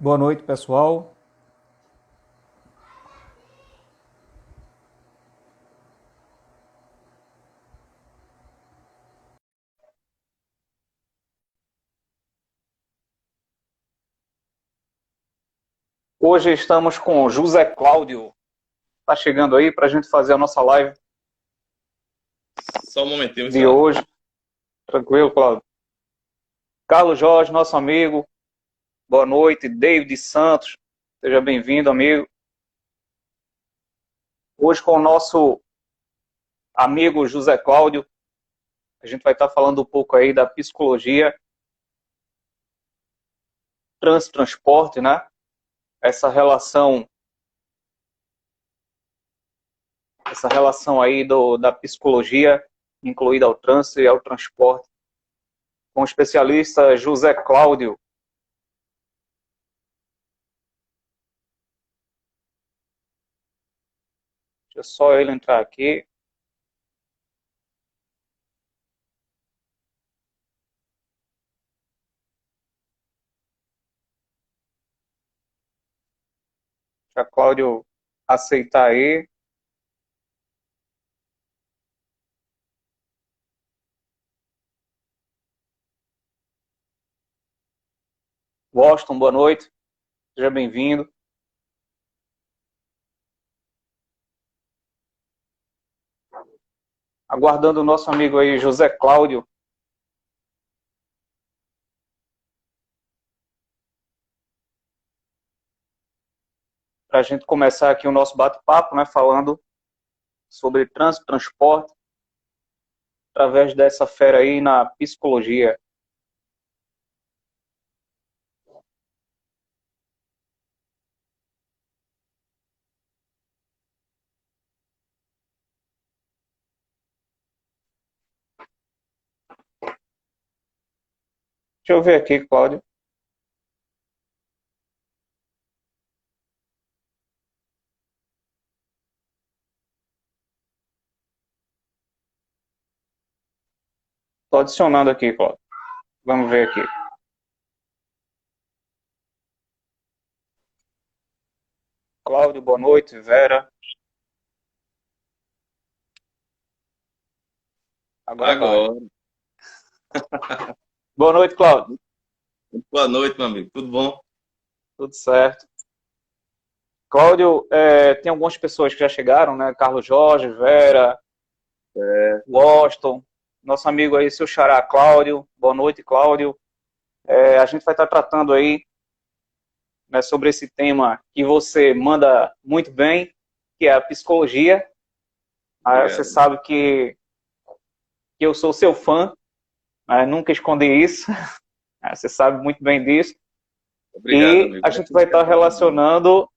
Boa noite, pessoal. Hoje estamos com José Cláudio. Está chegando aí para a gente fazer a nossa live Só um momentinho, de só. hoje. Tranquilo, Cláudio? Carlos Jorge, nosso amigo. Boa noite. David Santos. Seja bem-vindo, amigo. Hoje com o nosso amigo José Cláudio. A gente vai estar falando um pouco aí da psicologia, transporte, né? Essa relação aí da psicologia, incluída ao trânsito e ao transporte, com o especialista José Cláudio. Deixa só ele entrar aqui. Deixa Cláudio aceitar aí. Washington, boa noite. Seja bem-vindo. Aguardando o nosso amigo aí, José Cláudio. Para a gente começar aqui o nosso bate-papo, né? Falando sobre trânsito, transporte, através dessa fera aí na psicologia. Deixa eu ver aqui, Cláudio. Estou adicionando aqui, Cláudio. Vamos ver aqui. Cláudio, boa noite. Vera. Agora vai. Agora. Boa noite, Cláudio. Boa noite, meu amigo. Tudo bom? Tudo certo. Cláudio, tem algumas pessoas que já chegaram, né? Carlos Jorge, Vera, Washington, nosso amigo aí, seu xará, Cláudio. Boa noite, Cláudio. A gente vai estar tratando aí, né, sobre esse tema que você manda muito bem, que é a psicologia. Você Obrigado. sabe que eu sou seu fã, né, nunca escondi isso, você sabe muito bem disso. Obrigado, E amigo. a gente vai estar relacionando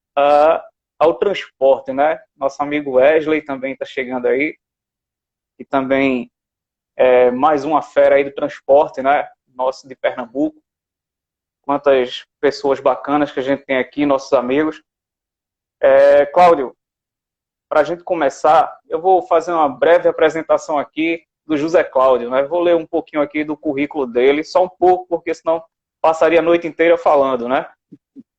ao transporte, né? Nosso amigo Wesley também está chegando aí, e também mais uma fera aí do transporte, né? Nosso de Pernambuco. Quantas pessoas bacanas que a gente tem aqui, nossos amigos. Cláudio, para a gente começar, eu vou fazer uma breve apresentação aqui do José Cláudio, né? Vou ler um pouquinho aqui do currículo dele, só um pouco, porque senão passaria a noite inteira falando, né?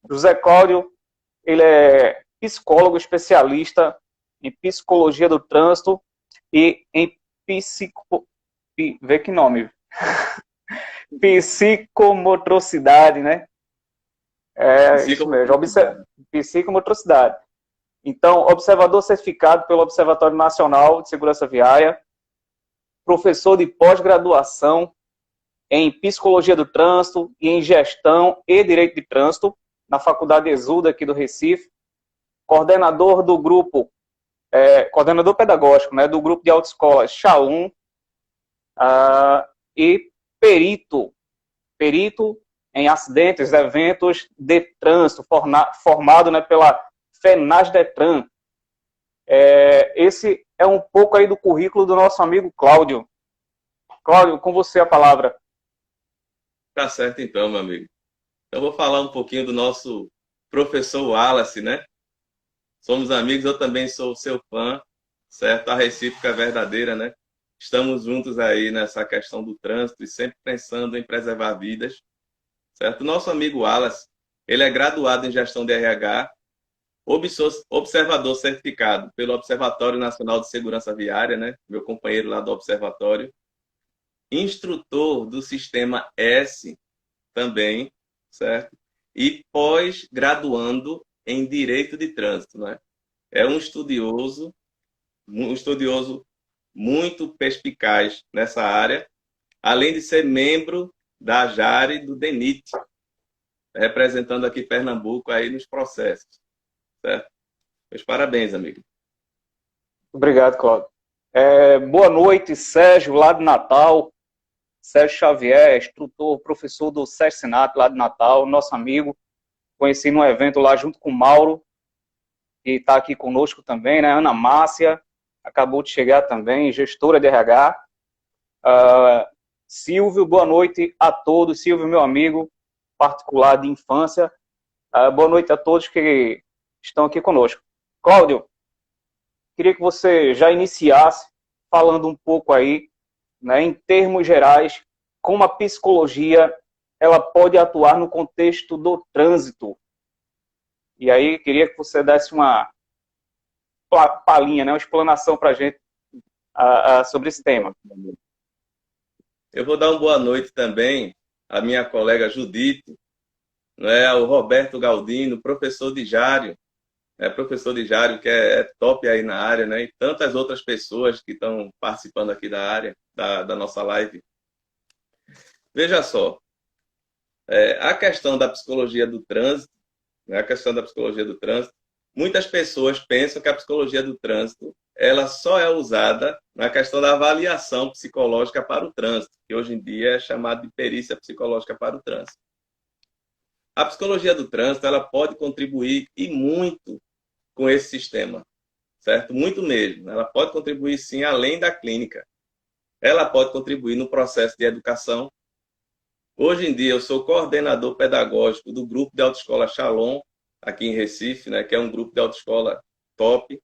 José Cláudio, ele é psicólogo especialista em psicologia do trânsito e em vê que nome, psicomotricidade, né? É isso mesmo, psicomotricidade. Então, observador certificado pelo Observatório Nacional de Segurança Viária, professor de pós-graduação em Psicologia do Trânsito e em Gestão e Direito de Trânsito, na Faculdade Exuda aqui do Recife, coordenador do grupo, coordenador pedagógico, né, do grupo de autoescola X1, e perito em acidentes, eventos de trânsito, formado, né, pela FENASDETRAN. Esse é um pouco aí do currículo do nosso amigo Cláudio. Cláudio, com você a palavra. Tá certo então, meu amigo. Eu vou falar um pouquinho do nosso professor Wallace, né? Somos amigos, eu também sou seu fã, certo? A recíproca é verdadeira, né? Estamos juntos aí nessa questão do trânsito e sempre pensando em preservar vidas, certo? Nosso amigo Wallace, Ele é graduado em gestão de RH, observador certificado pelo Observatório Nacional de Segurança Viária, né? Meu companheiro lá do observatório. Instrutor do Sistema S também, certo? E pós-graduando em Direito de Trânsito, né? É um estudioso muito perspicaz nessa área, além de ser membro da JARE e do DENIT, representando aqui Pernambuco aí nos processos, certo? Meus parabéns, amigo. Obrigado, Cláudio. Boa noite, Sérgio, lá de Natal. Sérgio Xavier, instrutor, professor do SESC Senat, lá de Natal, nosso amigo. Conheci num evento lá junto com o Mauro, que está aqui conosco também, né? Ana Márcia, acabou de chegar também, gestora de RH. Silvio, boa noite a todos. Silvio, meu amigo particular de infância. Boa noite a todos que estão aqui conosco. Cláudio, queria que você já iniciasse falando um pouco aí, né, em termos gerais, como a psicologia ela pode atuar no contexto do trânsito. E aí, queria que você desse uma palhinha, né, uma explanação para a gente sobre esse tema. Eu vou dar uma boa noite também à minha colega Judite, né, ao Roberto Galdino, professor de Jário, professor de Jário, que é top aí na área, né? E tantas outras pessoas que estão participando aqui da área, da nossa live. Veja só, a questão da psicologia do trânsito, né? A questão da psicologia do trânsito, muitas pessoas pensam que a psicologia do trânsito ela só é usada na questão da avaliação psicológica para o trânsito, que hoje em dia é chamado de perícia psicológica para o trânsito. A psicologia do trânsito ela pode contribuir e muito com esse sistema, certo? Muito mesmo. Ela pode contribuir, sim, além da clínica. Ela pode contribuir no processo de educação. Hoje em dia, eu sou coordenador pedagógico do grupo de autoescola Shalom, aqui em Recife, né, que é um grupo de autoescola top.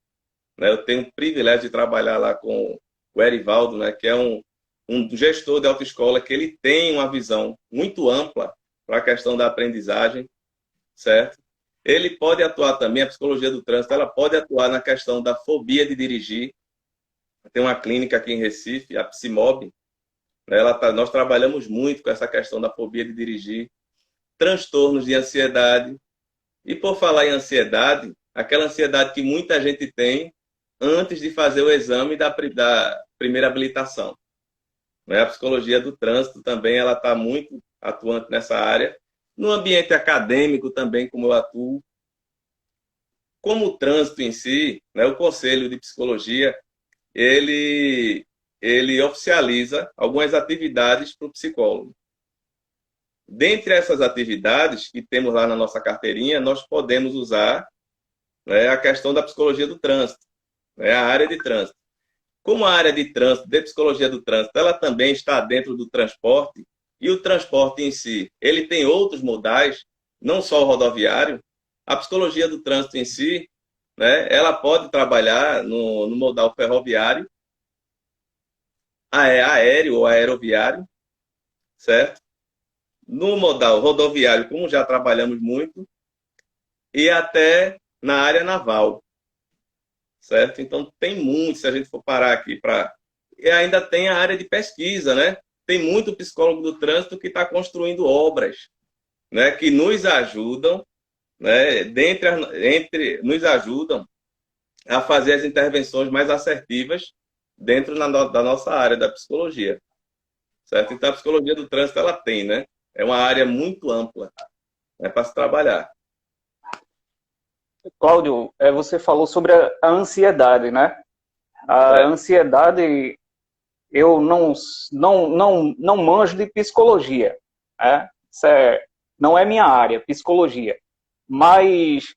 Né? Eu tenho o privilégio de trabalhar lá com o Erivaldo, né, que é um gestor de autoescola que ele tem uma visão muito ampla para a questão da aprendizagem, certo? Ele pode atuar também, a psicologia do trânsito, ela pode atuar na questão da fobia de dirigir. Tem uma clínica aqui em Recife, a Psimob. Nós trabalhamos muito com essa questão da fobia de dirigir. Transtornos de ansiedade. E por falar em ansiedade, aquela ansiedade que muita gente tem antes de fazer o exame da primeira habilitação. A psicologia do trânsito também ela está muito atuante nessa área. No ambiente acadêmico também, como eu atuo. Como o trânsito em si, né, o Conselho de Psicologia, ele oficializa algumas atividades para o psicólogo. Dentre essas atividades que temos lá na nossa carteirinha, nós podemos usar, né, a questão da psicologia do trânsito, né, a área de trânsito. Como a área de trânsito, de psicologia do trânsito, ela também está dentro do transporte, e o transporte em si, ele tem outros modais, não só o rodoviário. A psicologia do trânsito em si, né, ela pode trabalhar no modal ferroviário, aéreo ou aeroviário, certo? No modal rodoviário, como já trabalhamos muito, e até na área naval, certo? Então, tem muito, se a gente for parar aqui para... E ainda tem a área de pesquisa, né? Tem muito psicólogo do trânsito que está construindo obras, né, que nos ajudam, né, nos ajudam a fazer as intervenções mais assertivas dentro da nossa área da psicologia, certo? Então, a psicologia do trânsito ela tem, né? É uma área muito ampla, né, para se trabalhar. Cláudio, você falou sobre a ansiedade, né? A ansiedade, eu não manjo de psicologia, né? Isso não é minha área, psicologia. Mas,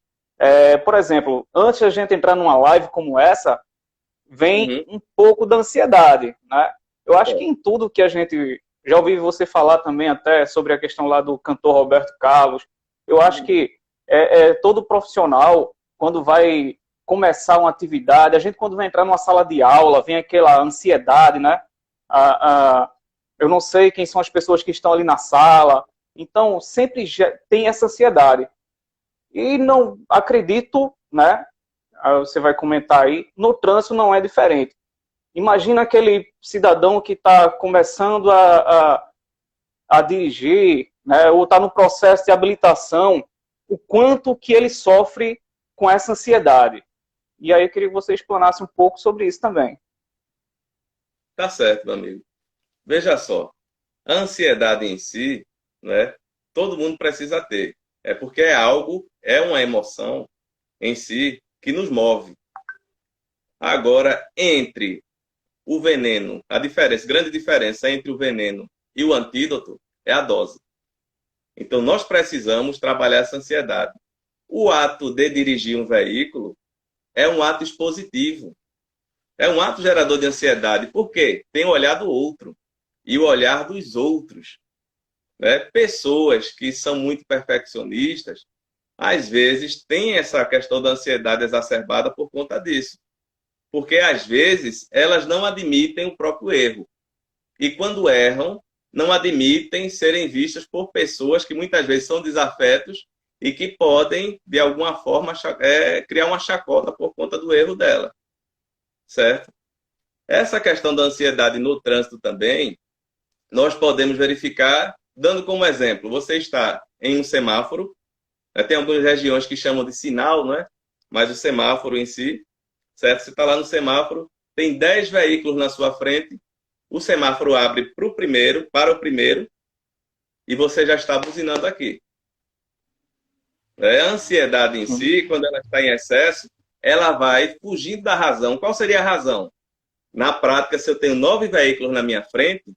por exemplo, antes de a gente entrar numa live como essa, vem um pouco da ansiedade, né? Eu acho que em tudo que a gente... Já ouvi você falar também até sobre a questão lá do cantor Roberto Carlos. Eu acho que todo profissional, quando vai começar uma atividade, a gente quando vai entrar numa sala de aula, vem aquela ansiedade, né? Eu não sei quem são as pessoas que estão ali na sala. Então, sempre tem essa ansiedade. E não acredito, né? Você vai comentar aí, no trânsito não é diferente. Imagina aquele cidadão que está começando a dirigir, né, ou está no processo de habilitação, o quanto que ele sofre com essa ansiedade. E aí eu queria que você explanasse um pouco sobre isso também. Tá certo, meu amigo. Veja só, a ansiedade em si, né, todo mundo precisa ter. É porque é algo, é uma emoção em si que nos move. Agora, entre o veneno, a diferença, grande diferença entre o veneno e o antídoto é a dose. Então, nós precisamos trabalhar essa ansiedade. O ato de dirigir um veículo é um ato expositivo, é um ato gerador de ansiedade. Por quê? Tem o olhar do outro e o olhar dos outros. Né? Pessoas que são muito perfeccionistas, às vezes, têm essa questão da ansiedade exacerbada por conta disso. Porque, às vezes, elas não admitem o próprio erro. E, quando erram, não admitem serem vistas por pessoas que muitas vezes são desafetos e que podem, de alguma forma, criar uma chacota por conta do erro dela. Certo? Essa questão da ansiedade no trânsito também, nós podemos verificar, dando como exemplo, você está em um semáforo, né? Tem algumas regiões que chamam de sinal, não é? Mas o semáforo em si, certo? Você está lá no semáforo, tem 10 veículos na sua frente, o semáforo abre para o primeiro, e você já está buzinando aqui. A ansiedade em si, quando ela está em excesso, ela vai fugindo da razão. Qual seria a razão? Na prática, se eu tenho 9 veículos na minha frente,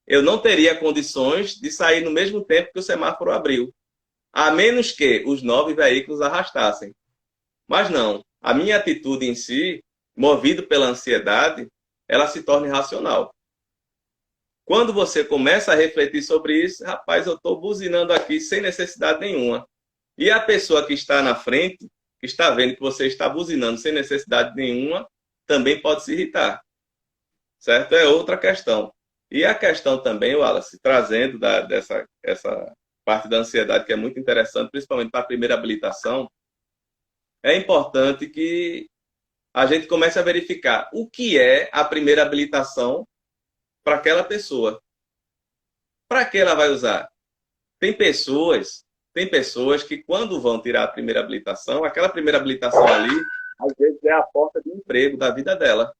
eu não teria condições de sair no mesmo tempo que o semáforo abriu, a menos que os 9 veículos arrastassem. Mas não, a minha atitude em si, movido pela ansiedade, ela se torna irracional. Quando você começa a refletir sobre isso, rapaz, eu estou buzinando aqui sem necessidade nenhuma. E a pessoa que está na frente, que está vendo que você está buzinando sem necessidade nenhuma, também pode se irritar. Certo? É outra questão. E a questão também, Wallace, trazendo essa parte da ansiedade, que é muito interessante, principalmente para a primeira habilitação, é importante que a gente comece a verificar o que é a primeira habilitação para aquela pessoa. Para que ela vai usar? Tem pessoas que quando vão tirar a primeira habilitação, aquela primeira habilitação ali, às vezes é a porta de emprego da vida dela.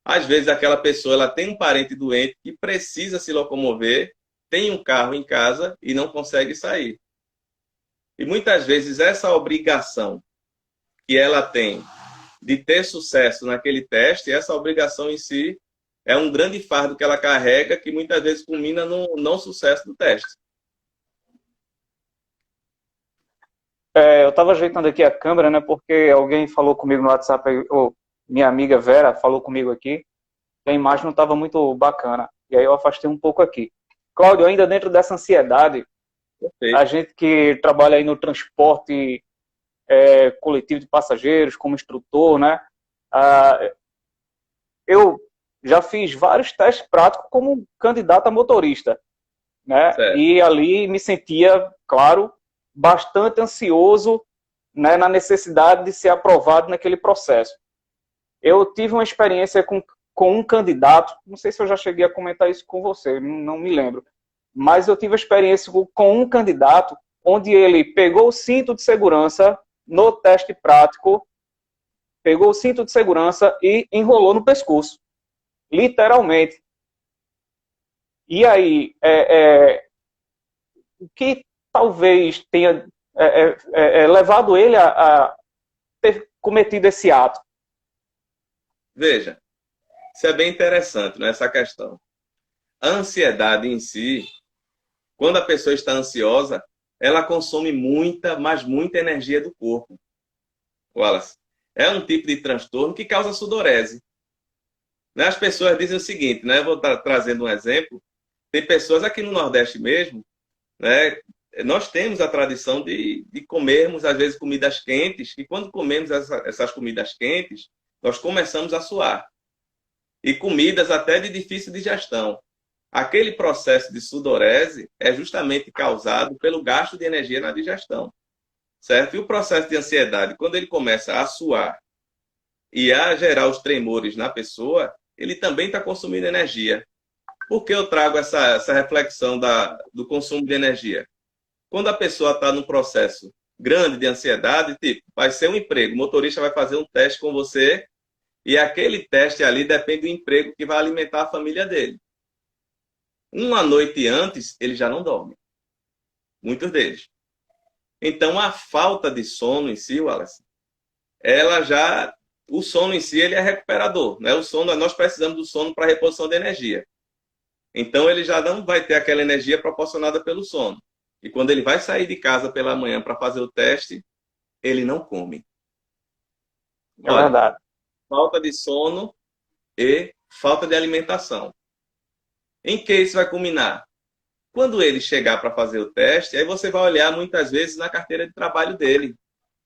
Às vezes aquela pessoa ela tem um parente doente que precisa se locomover, tem um carro em casa e não consegue sair. E muitas vezes essa obrigação que ela tem de ter sucesso naquele teste, essa obrigação em si é um grande fardo que ela carrega que muitas vezes culmina no não sucesso do teste. Eu estava ajeitando aqui a câmera, né, porque alguém falou comigo no WhatsApp, ou minha amiga Vera falou comigo aqui, a imagem não estava muito bacana, e aí eu afastei um pouco aqui. Cláudio, ainda dentro dessa ansiedade, Perfeito. a gente que trabalha aí no transporte coletivo de passageiros, como instrutor, né, eu já fiz vários testes práticos como candidato a motorista, né, Certo. e ali me sentia, claro, bastante ansioso, né, na necessidade de ser aprovado naquele processo. Eu tive uma experiência com um candidato, não sei se eu já cheguei a comentar isso com você, não me lembro, mas eu tive a experiência com um candidato onde ele pegou o cinto de segurança no teste prático, pegou o cinto de segurança e enrolou no pescoço, literalmente. E aí, o que talvez tenha levado ele a ter cometido esse ato? Veja, isso é bem interessante, né, essa questão. A ansiedade em si, quando a pessoa está ansiosa, ela consome muita, mas muita energia do corpo. Wallace, é um tipo de transtorno que causa sudorese. Né? As pessoas dizem o seguinte, né, eu vou estar trazendo um exemplo, tem pessoas aqui no Nordeste mesmo, né, nós temos a tradição de comermos, às vezes, comidas quentes, e quando comemos essas comidas quentes, nós começamos a suar. E comidas até de difícil digestão. Aquele processo de sudorese é justamente causado pelo gasto de energia na digestão, certo? E o processo de ansiedade, quando ele começa a suar e a gerar os tremores na pessoa, ele também está consumindo energia. Por que eu trago essa reflexão do consumo de energia? Quando a pessoa está num processo grande de ansiedade, tipo, vai ser um emprego, o motorista vai fazer um teste com você e aquele teste ali depende do emprego que vai alimentar a família dele. Uma noite antes, ele já não dorme. Muitos deles. Então, a falta de sono em si, Wallace, o sono em si ele é recuperador, né? O sono, nós precisamos do sono para reposição de energia. Então, ele já não vai ter aquela energia proporcionada pelo sono. E quando ele vai sair de casa pela manhã para fazer o teste, ele não come. É verdade. Falta de sono e falta de alimentação. Em que isso vai culminar? Quando ele chegar para fazer o teste, aí você vai olhar muitas vezes na carteira de trabalho dele.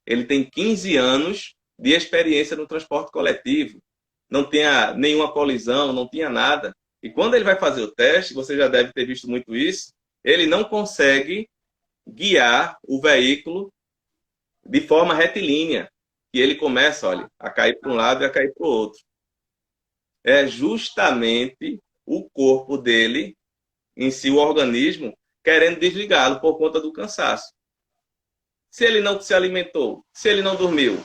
Ele tem 15 anos de experiência no transporte coletivo. Não tinha nenhuma colisão, não tinha nada. E quando ele vai fazer o teste, você já deve ter visto muito isso, ele não consegue guiar o veículo de forma retilínea. E ele começa, olha, a cair para um lado e a cair para o outro. É justamente o corpo dele, em si, o organismo, querendo desligá-lo por conta do cansaço. Se ele não se alimentou, se ele não dormiu,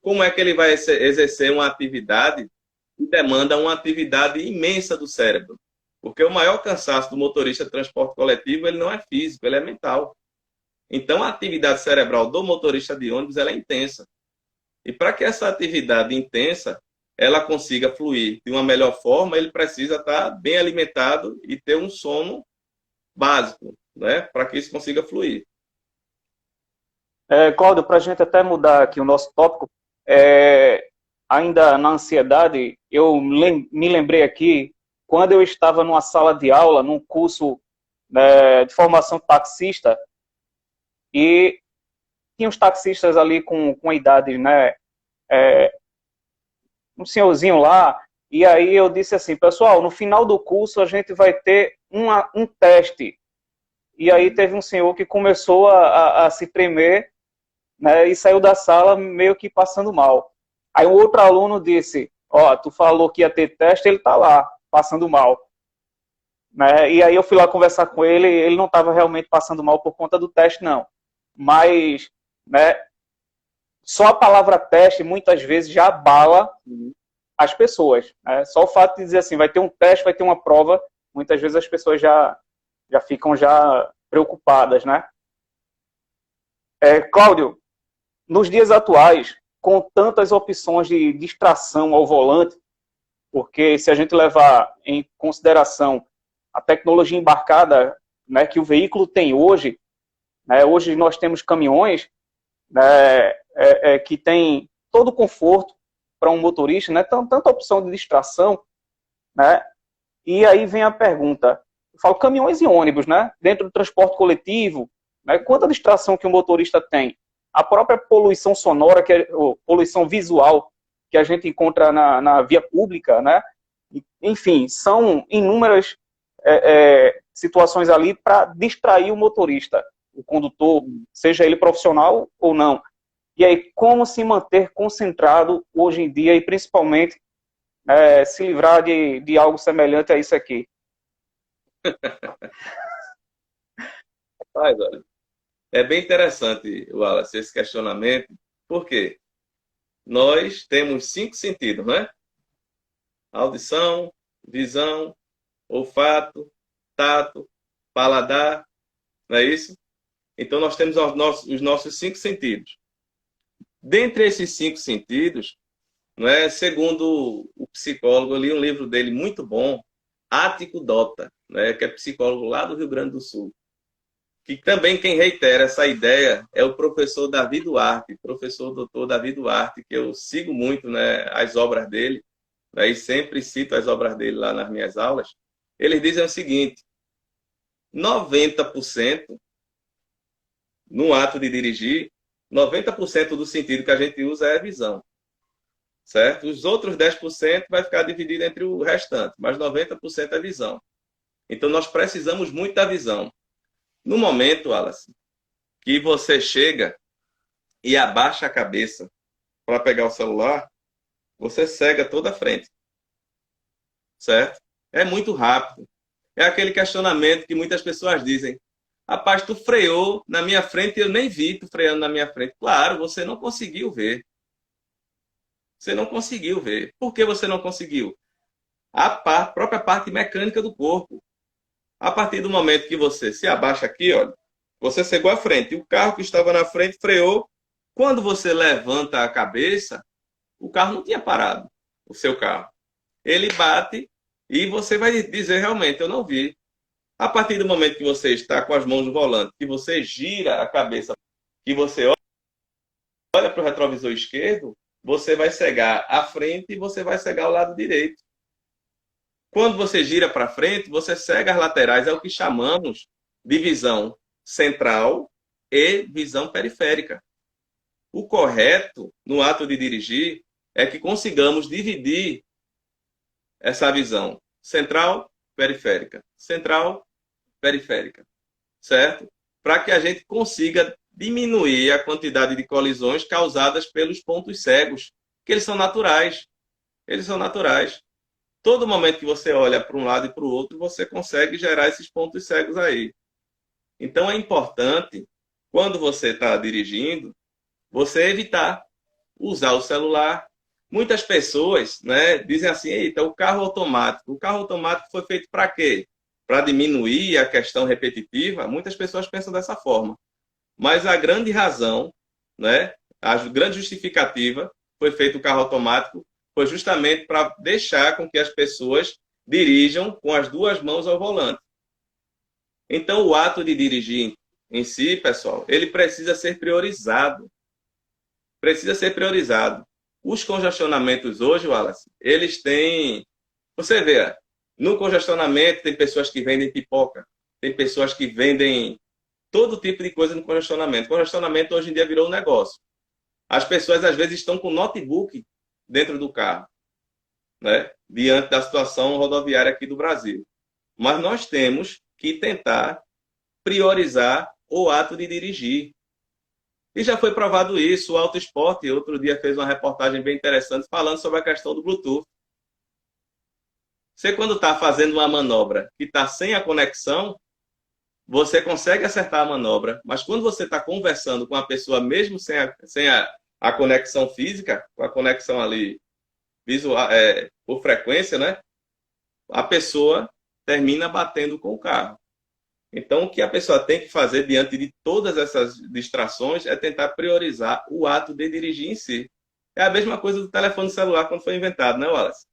como é que ele vai exercer uma atividade que demanda uma atividade imensa do cérebro? Porque o maior cansaço do motorista de transporte coletivo, ele não é físico, ele é mental. Então, a atividade cerebral do motorista de ônibus ela é intensa. E para que essa atividade intensa ela consiga fluir de uma melhor forma, ele precisa estar bem alimentado e ter um sono básico, né? Para que isso consiga fluir. Cláudio, para a gente até mudar aqui o nosso tópico, ainda na ansiedade, eu me lembrei aqui, quando eu estava numa sala de aula, num curso de formação taxista, e tinha uns taxistas ali com a idade, né, um senhorzinho lá, e aí eu disse assim, pessoal, no final do curso a gente vai ter um teste. E aí teve um senhor que começou a se tremer, né, e saiu da sala meio que passando mal. Aí um outro aluno disse, ó, tu falou que ia ter teste, ele tá lá, passando mal. Né? E aí eu fui lá conversar com ele não estava realmente passando mal por conta do teste, não. Mas, né, só a palavra teste muitas vezes já abala as pessoas. Né? Só o fato de dizer assim, vai ter um teste, vai ter uma prova, muitas vezes as pessoas já ficam já preocupadas, né? Cláudio, nos dias atuais, com tantas opções de distração ao volante, porque se a gente levar em consideração a tecnologia embarcada, né, que o veículo tem hoje, né, hoje nós temos caminhões, né, que tem todo o conforto para um motorista, né, tanta opção de distração, né, e aí vem a pergunta, eu falo caminhões e ônibus, né, dentro do transporte coletivo, né, quanta distração que o motorista tem? A própria poluição sonora, poluição visual que a gente encontra na via pública, né? Enfim, são inúmeras situações ali para distrair o motorista, o condutor, seja ele profissional ou não. E aí, como se manter concentrado hoje em dia e principalmente se livrar de algo semelhante a isso aqui? Olha, é bem interessante, Wallace, esse questionamento, porque nós temos 5 sentidos, né? Audição, visão, olfato, tato, paladar, não é isso? Então, nós temos os nossos 5 sentidos. Dentre esses 5 sentidos, não é? Segundo o psicólogo, eu li um livro dele muito bom, Ático Dota, né? Que é psicólogo lá do Rio Grande do Sul. Que também quem reitera essa ideia é o professor Davi Duarte, professor doutor Davi Duarte, que eu sigo muito, né, as obras dele, né, e sempre cito as obras dele lá nas minhas aulas. Eles dizem o seguinte, 90% no ato de dirigir, 90% do sentido que a gente usa é a visão, certo? Os outros 10% vai ficar dividido entre o restante, mas 90% é visão. Então, nós precisamos muito da visão. No momento, Wallace, que você chega e abaixa a cabeça para pegar o celular, você cega toda a frente, certo? É muito rápido. É aquele questionamento que muitas pessoas dizem: rapaz, tu freou na minha frente e eu nem vi tu freando na minha frente. Claro, você não conseguiu ver. Você não conseguiu ver. Por que você não conseguiu? Própria parte mecânica do corpo. A partir do momento que você se abaixa aqui, olha, você cegou a frente. O carro que estava na frente freou. Quando você levanta a cabeça, o carro não tinha parado, o seu carro. Ele bate e você vai dizer realmente, eu não vi. A partir do momento que você está com as mãos no volante, que você gira a cabeça, que você olha para o retrovisor esquerdo, você vai cegar a frente e você vai cegar o lado direito. Quando você gira para frente, você cega as laterais, é o que chamamos de visão central e visão periférica. O correto, no ato de dirigir, é que consigamos dividir essa visão central, periférica. Central, periférica. Certo? Para que a gente consiga diminuir a quantidade de colisões causadas pelos pontos cegos, que eles são naturais. Eles são naturais. Todo momento que você olha para um lado e para o outro, você consegue gerar esses pontos cegos aí. Então é importante, quando você está dirigindo, você evitar usar o celular. Muitas pessoas, né, dizem assim: eita, o carro automático. O carro automático foi feito para quê? Para diminuir a questão repetitiva. Muitas pessoas pensam dessa forma. Mas a grande razão, né, a grande justificativa foi feito o carro automático foi justamente para deixar com que as pessoas dirijam com as duas mãos ao volante. Então, o ato de dirigir em si, pessoal, ele precisa ser priorizado. Precisa ser priorizado. Os congestionamentos hoje, Wallace, eles têm... Você vê, no congestionamento tem pessoas que vendem pipoca, tem pessoas que vendem todo tipo de coisa no congestionamento. Congestionamento hoje em dia virou um negócio. As pessoas, às vezes, estão com notebook dentro do carro, né? Diante da situação rodoviária aqui do Brasil. Mas nós temos que tentar priorizar o ato de dirigir. E já foi provado isso. O Auto Esporte, outro dia, fez uma reportagem bem interessante falando sobre a questão do Bluetooth. Você, quando está fazendo uma manobra que está sem a conexão, você consegue acertar a manobra, mas quando você está conversando com a pessoa, mesmo sem a conexão física, com a conexão ali visual, por frequência, né? A pessoa termina batendo com o carro. Então, o que a pessoa tem que fazer diante de todas essas distrações é tentar priorizar o ato de dirigir em si. É a mesma coisa do telefone celular quando foi inventado, né, Wallace?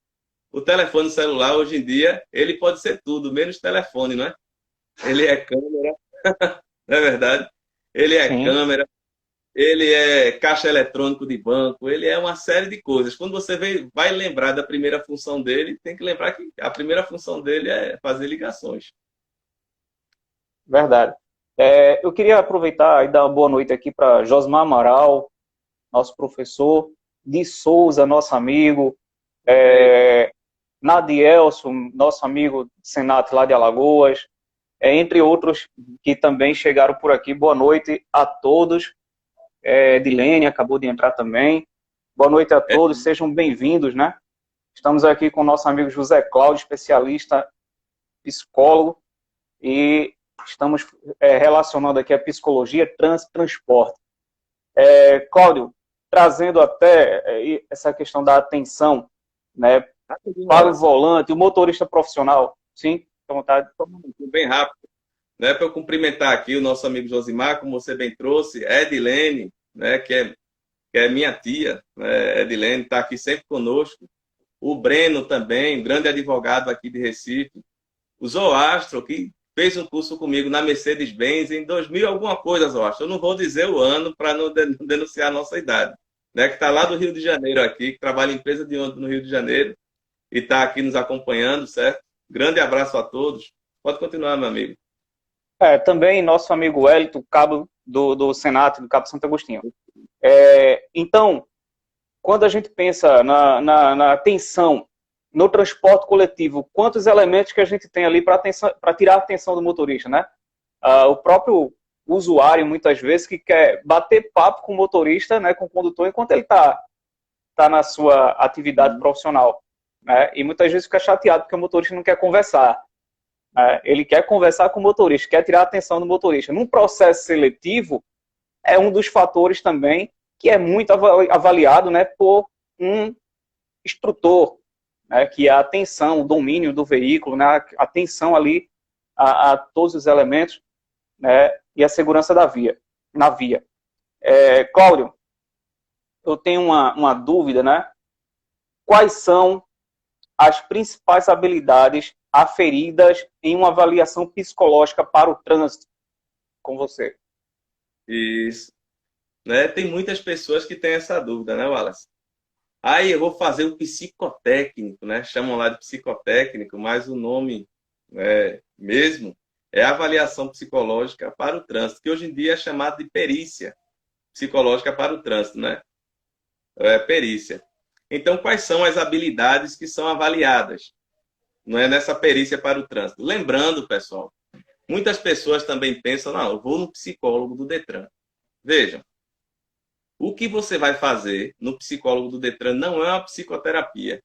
O telefone celular, hoje em dia, ele pode ser tudo, menos telefone, não é? Ele é câmera, não é verdade? Ele é Sim. câmera, ele é caixa eletrônico de banco, ele é uma série de coisas. Quando você vai lembrar da primeira função dele, tem que lembrar que a primeira função dele é fazer ligações. Verdade. Eu queria aproveitar e dar uma boa noite aqui para Josmar Amaral, nosso professor, de Souza, nosso amigo, Nadielson, nosso amigo de Senato lá de Alagoas, entre outros que também chegaram por aqui. Boa noite a todos. Dilene acabou de entrar também. Boa noite a todos, sejam bem-vindos, né? Estamos aqui com o nosso amigo José Cláudio, especialista, psicólogo, e estamos relacionando aqui a psicologia, transporte. Cláudio, trazendo até essa questão da atenção, né, para o volante, o motorista profissional. Sim, à vontade. Bem rápido, né, para eu cumprimentar aqui o nosso amigo Josimar, como você bem trouxe, Edilene, né, que é minha tia, né, Edilene, está aqui sempre conosco. O Breno também, grande advogado aqui de Recife. O Zoastro, que fez um curso comigo na Mercedes-Benz em 2000 alguma coisa, Zoastro. Eu não vou dizer o ano para não denunciar a nossa idade. Né, que está lá do Rio de Janeiro aqui, que trabalha em empresa de ônibus no Rio de Janeiro e está aqui nos acompanhando, certo? Grande abraço a todos. Pode continuar, meu amigo. Também nosso amigo Wellington, cabo do Senato, do Cabo Santo Agostinho. Então, quando a gente pensa na atenção, no transporte coletivo, quantos elementos que a gente tem ali para tirar a atenção do motorista, né? O próprio usuário, muitas vezes, que quer bater papo com o motorista, né, com o condutor, enquanto ele tá na sua atividade profissional, né? E muitas vezes fica chateado porque o motorista não quer conversar. Né? Ele quer conversar com o motorista, quer tirar a atenção do motorista. Num processo seletivo, é um dos fatores também que é muito avaliado, né, por um instrutor, né, que é a atenção, o domínio do veículo, né, a atenção ali a todos os elementos, né, e a segurança na via. Cláudio, eu tenho uma dúvida, né? Quais são as principais habilidades aferidas em uma avaliação psicológica para o trânsito com você? Isso. Né? Tem muitas pessoas que têm essa dúvida, né, Wallace? Aí eu vou fazer o psicotécnico, né? Chamam lá de psicotécnico, mas o nome mesmo é avaliação psicológica para o trânsito, que hoje em dia é chamado de perícia psicológica para o trânsito, né? Perícia. Então, quais são as habilidades que são avaliadas, não é, nessa perícia para o trânsito? Lembrando, pessoal, muitas pessoas também pensam, não, eu vou no psicólogo do Detran. Vejam, o que você vai fazer no psicólogo do Detran não é uma psicoterapia.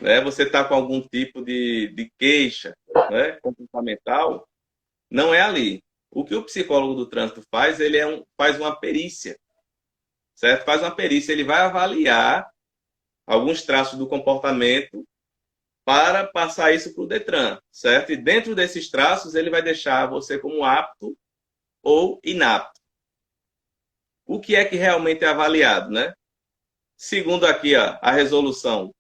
Né? Você está com algum tipo de queixa, né, comportamental, não é ali. O que o psicólogo do trânsito faz, ele faz uma perícia. Certo? Faz uma perícia, ele vai avaliar alguns traços do comportamento para passar isso para o Detran, certo? E dentro desses traços, ele vai deixar você como apto ou inapto. O que é que realmente é avaliado, né? Segundo aqui a resolução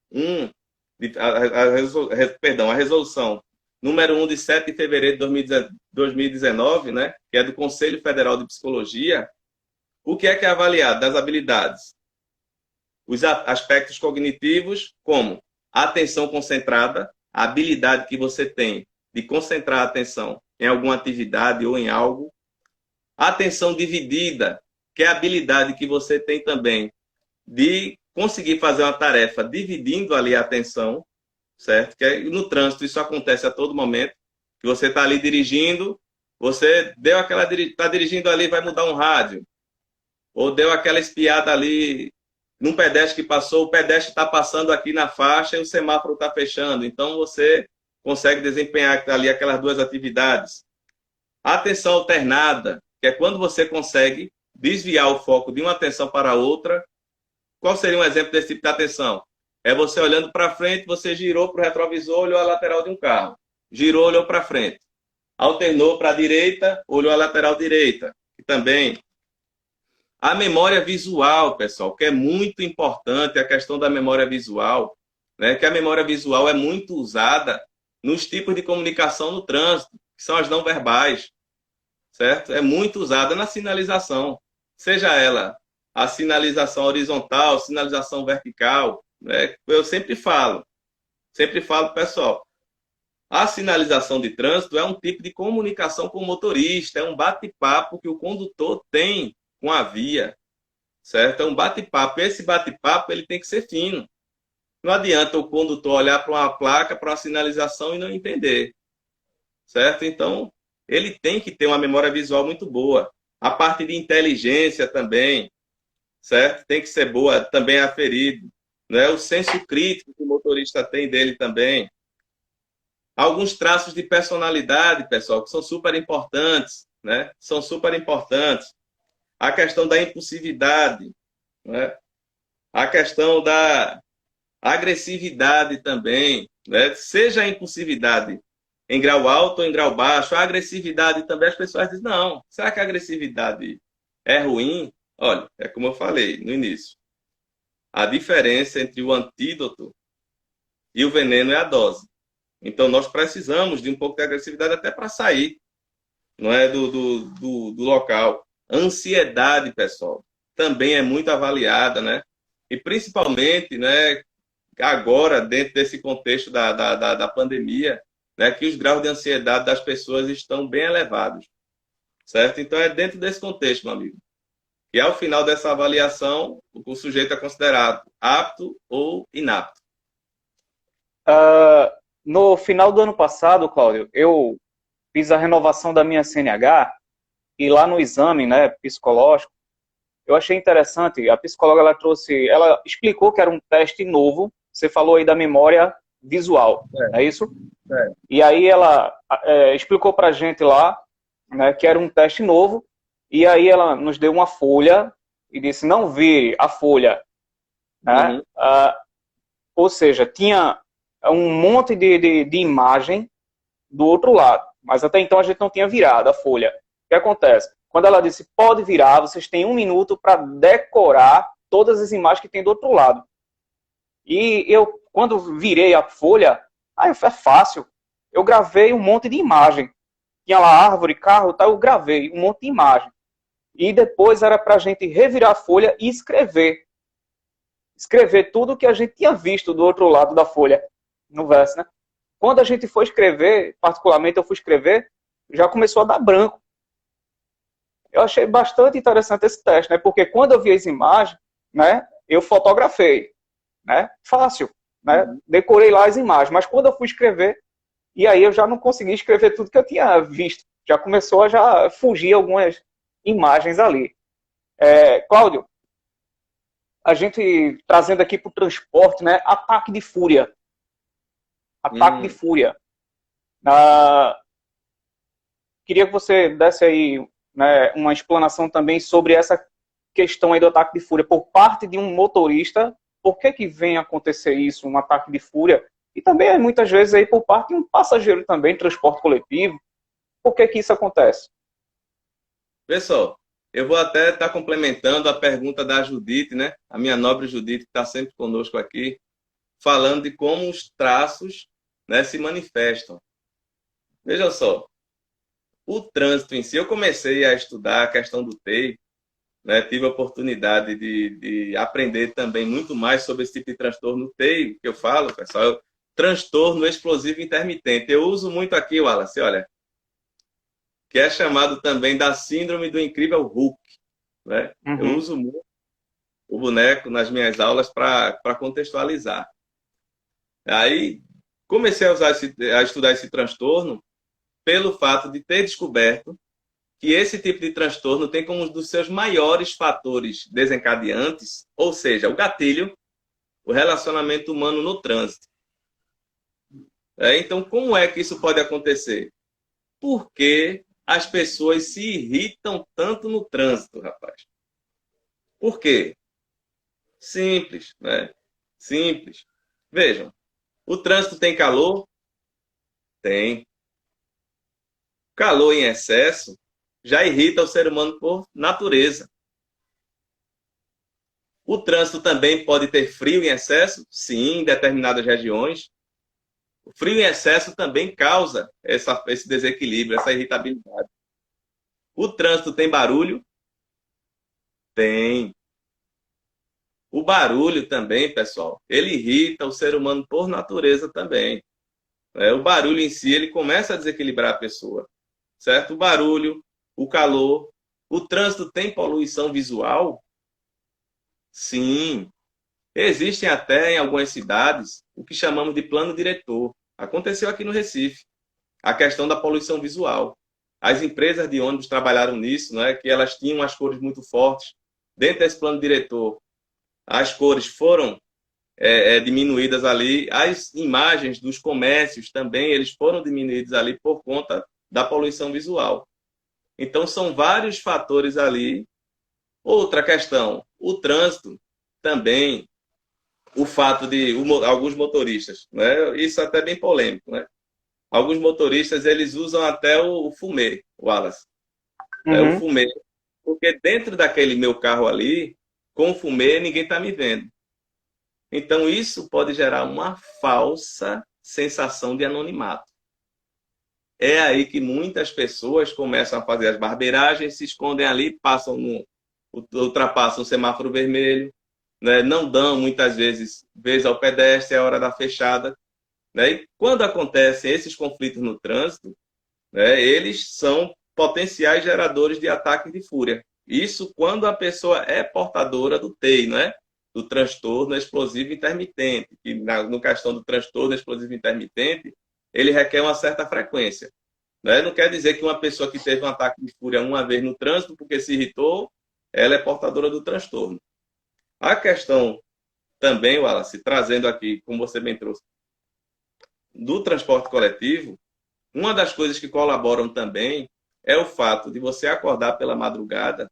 a resolução número 1 de 7 de fevereiro de 2019, né, que é do Conselho Federal de Psicologia, o que é avaliado das habilidades? Os aspectos cognitivos, como a atenção concentrada, a habilidade que você tem de concentrar a atenção em alguma atividade ou em algo. A atenção dividida, que é a habilidade que você tem também de conseguir fazer uma tarefa dividindo ali a atenção, certo? Que no trânsito isso acontece a todo momento, que você está ali dirigindo, você está dirigindo ali, vai mudar um rádio, ou deu aquela espiada ali num pedestre que passou, o pedestre está passando aqui na faixa e o semáforo está fechando. Então, você consegue desempenhar ali aquelas duas atividades. A atenção alternada, que é quando você consegue desviar o foco de uma atenção para outra. Qual seria um exemplo desse tipo de atenção? É você olhando para frente, você girou para o retrovisor, olhou a lateral de um carro. Girou, olhou para frente. Alternou para a direita, olhou a lateral direita. E também a memória visual, pessoal, que é muito importante, a questão da memória visual, né? Que a memória visual é muito usada nos tipos de comunicação no trânsito, que são as não verbais, certo? É muito usada na sinalização, seja ela a sinalização horizontal, sinalização vertical, né? Eu sempre falo, pessoal, a sinalização de trânsito é um tipo de comunicação com o motorista, é um bate-papo que o condutor tem com a via, certo? É um bate-papo. Esse bate-papo ele tem que ser fino. Não adianta o condutor olhar para uma placa, para uma sinalização e não entender, certo? Então, ele tem que ter uma memória visual muito boa. A parte de inteligência também, certo? Tem que ser boa, também é aferido. Né? O senso crítico que o motorista tem dele também. Alguns traços de personalidade, pessoal, que são super importantes, né? São super importantes. A questão da impulsividade, né? A questão da agressividade também, né? Seja a impulsividade em grau alto ou em grau baixo, a agressividade também, as pessoas dizem, não, será que a agressividade é ruim? Olha, é como eu falei no início, a diferença entre o antídoto e o veneno é a dose. Então, nós precisamos de um pouco de agressividade até para sair, não é, do local. Ansiedade, pessoal, também é muito avaliada, né? E principalmente, né, agora, dentro desse contexto da pandemia, né, que os graus de ansiedade das pessoas estão bem elevados, certo? Então, é dentro desse contexto, meu amigo, que ao final dessa avaliação, o sujeito é considerado apto ou inapto. No final do ano passado, Cláudio, eu fiz a renovação da minha CNH e lá no exame, né, psicológico, eu achei interessante. A psicóloga ela explicou que era um teste novo. Você falou aí da memória visual, É, não é isso? é. E aí ela explicou para a gente lá, né, que era um teste novo. E aí ela nos deu uma folha e disse: não vire a folha, né? Uhum. Ou seja, tinha um monte de imagem do outro lado, mas até então a gente não tinha virado a folha. O que acontece? Quando ela disse pode virar, vocês têm 1 minuto para decorar todas as imagens que tem do outro lado. E eu, quando virei a folha, aí é fácil. Eu gravei um monte de imagem. Tinha lá árvore, carro, tal, eu gravei um monte de imagem. E depois era para a gente revirar a folha e escrever. Escrever tudo que a gente tinha visto do outro lado da folha, no verso, né? Quando a gente foi escrever, particularmente eu fui escrever, já começou a dar branco. Eu achei bastante interessante esse teste, né? Porque quando eu vi as imagens, né, eu fotografei, né? Fácil, né? Uhum. Decorei lá as imagens, mas quando eu fui escrever, e aí eu já não consegui escrever tudo que eu tinha visto. Já começou a já fugir algumas imagens ali. Cláudio, a gente trazendo aqui para o transporte, né? Ataque de fúria. Ataque de Hum. fúria. Ah, queria que você desse aí, né, uma explanação também sobre essa questão aí do ataque de fúria por parte de um motorista. Por que vem acontecer isso, um ataque de fúria? E também, muitas vezes, aí por parte de um passageiro também, transporte coletivo. Por que isso acontece? Pessoal, eu vou até estar complementando a pergunta da Judite, né? A minha nobre Judite, que está sempre conosco aqui, falando de como os traços, né, se manifestam. Veja só, o trânsito em si, eu comecei a estudar a questão do TEI, né? Tive a oportunidade de aprender também muito mais sobre esse tipo de transtorno TEI, que eu falo, pessoal, é o transtorno explosivo intermitente. Eu uso muito aqui, Wallace, olha, que é chamado também da síndrome do incrível Hulk, né? Eu Uhum. uso muito o boneco nas minhas aulas para contextualizar. Aí comecei a estudar esse transtorno pelo fato de ter descoberto que esse tipo de transtorno tem como um dos seus maiores fatores desencadeantes, ou seja, o gatilho, o relacionamento humano no trânsito. Então, como é que isso pode acontecer? Por que as pessoas se irritam tanto no trânsito, rapaz? Por quê? Simples, né? Simples. Vejam, o trânsito tem calor? Tem. Calor em excesso já irrita o ser humano por natureza. O trânsito também pode ter frio em excesso? Sim, em determinadas regiões. O frio em excesso também causa esse desequilíbrio, essa irritabilidade. O trânsito tem barulho? Tem. O barulho também, pessoal, ele irrita o ser humano por natureza também. O barulho em si, ele começa a desequilibrar a pessoa, certo? O barulho, o calor. O trânsito tem poluição visual? Sim. Existem até em algumas cidades o que chamamos de plano diretor. Aconteceu aqui no Recife, a questão da poluição visual. As empresas de ônibus trabalharam nisso, né, que elas tinham as cores muito fortes. Dentro desse plano diretor, as cores foram diminuídas ali. As imagens dos comércios também eles foram diminuídos ali por conta da poluição visual. Então, são vários fatores ali. Outra questão, o trânsito também, o fato de alguns motoristas, né? Isso é até bem polêmico, né? Alguns motoristas, eles usam até o fumê, o Wallace, o Uhum. fumê, porque dentro daquele meu carro ali, com o fumê, ninguém está me vendo. Então, isso pode gerar uma falsa sensação de anonimato. É aí que muitas pessoas começam a fazer as barbeiragens, se escondem ali, ultrapassam o semáforo vermelho, né? Não dão muitas vezes vez ao pedestre, é a hora da fechada. Né? E quando acontecem esses conflitos no trânsito, né, eles são potenciais geradores de ataque de fúria. Isso quando a pessoa é portadora do TEI, né? do transtorno explosivo intermitente, que no questão do transtorno explosivo intermitente, ele requer uma certa frequência. Né? Não quer dizer que uma pessoa que teve um ataque de fúria uma vez no trânsito, porque se irritou, ela é portadora do transtorno. A questão também, Wallace, trazendo aqui, como você bem trouxe, do transporte coletivo, uma das coisas que colaboram também é o fato de você acordar pela madrugada,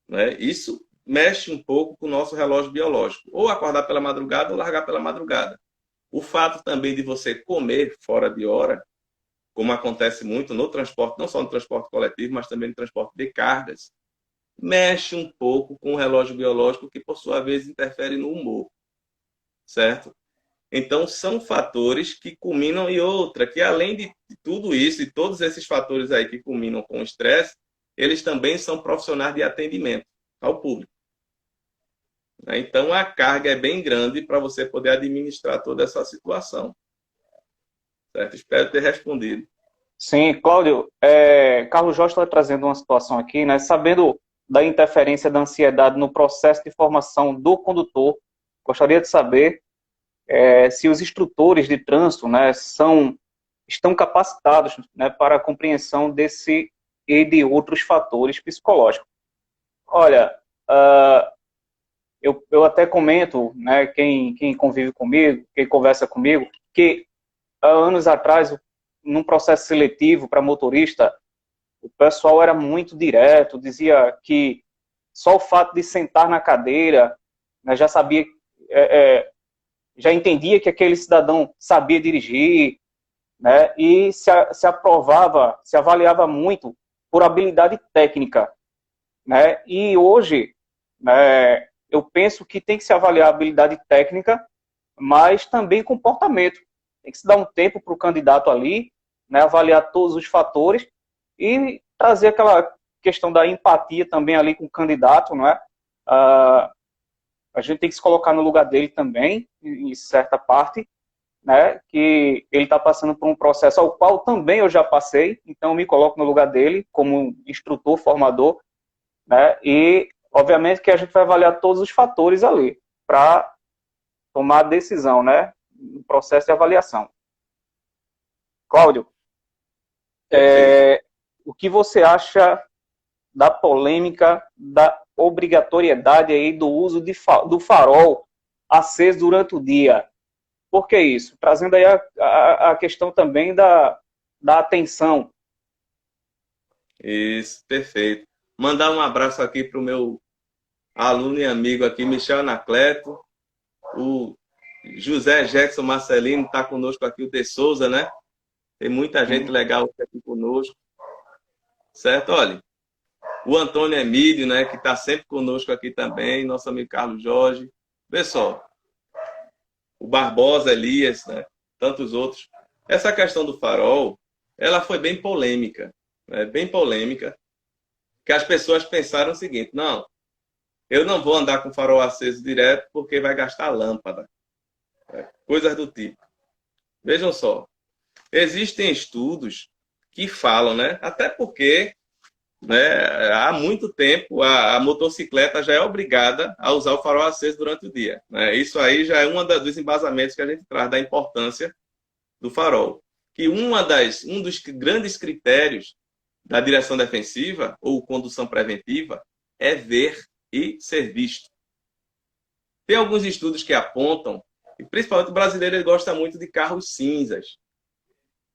né? Isso mexe um pouco com o nosso relógio biológico. Ou acordar pela madrugada ou largar pela madrugada. O fato também de você comer fora de hora, como acontece muito no transporte, não só no transporte coletivo, mas também no transporte de cargas, mexe um pouco com o relógio biológico, que por sua vez interfere no humor, certo? Então, são fatores que culminam e outra, que além de tudo isso, e todos esses fatores aí que culminam com o estresse, eles também são profissionais de atendimento ao público. Então, a carga é bem grande para você poder administrar toda essa situação. Certo? Espero ter respondido. Sim, Cláudio, Carlos Jorge está trazendo uma situação aqui, né? Sabendo da interferência da ansiedade no processo de formação do condutor, gostaria de saber se os instrutores de trânsito, né, estão capacitados, né, para a compreensão desse e de outros fatores psicológicos. Olha, eu até comento, né, quem convive comigo, quem conversa comigo, que há anos atrás, num processo seletivo para motorista, o pessoal era muito direto, dizia que só o fato de sentar na cadeira, né, já sabia, já entendia que aquele cidadão sabia dirigir, né, e se aprovava, se avaliava muito por habilidade técnica, né, e hoje, né, eu penso que tem que se avaliar a habilidade técnica, mas também comportamento. Tem que se dar um tempo para o candidato ali, né, avaliar todos os fatores e trazer aquela questão da empatia também ali com o candidato, não é? A gente tem que se colocar no lugar dele também, em certa parte, né, que ele está passando por um processo ao qual também eu já passei, então eu me coloco no lugar dele como instrutor, formador, né, e obviamente que a gente vai avaliar todos os fatores ali para tomar a decisão, né, no processo de avaliação. Cláudio, o que você acha da polêmica da obrigatoriedade aí do uso do farol aceso durante o dia? Por que isso? Trazendo aí a questão também da atenção. Isso, perfeito. Mandar um abraço aqui para o meu aluno e amigo aqui, Michel Anacleto, o José Jackson Marcelino está conosco aqui, o De Souza, né? Tem muita gente legal aqui conosco. Certo? Olha, o Antônio Emílio, né, que está sempre conosco aqui também, nosso amigo Carlos Jorge. Pessoal, o Barbosa Elias, né, tantos outros. Essa questão do farol, ela foi bem polêmica, né, bem polêmica, que as pessoas pensaram o seguinte: não, eu não vou andar com farol aceso direto porque vai gastar lâmpada. Coisas do tipo. Vejam só, existem estudos que falam, né? Até porque, né, há muito tempo a motocicleta já é obrigada a usar o farol aceso durante o dia. Né? Isso aí já é um dos embasamentos que a gente traz da importância do farol. Que um dos grandes critérios da direção defensiva ou condução preventiva é ver e ser visto. Tem alguns estudos que apontam, e principalmente o brasileiro ele gosta muito de carros cinzas.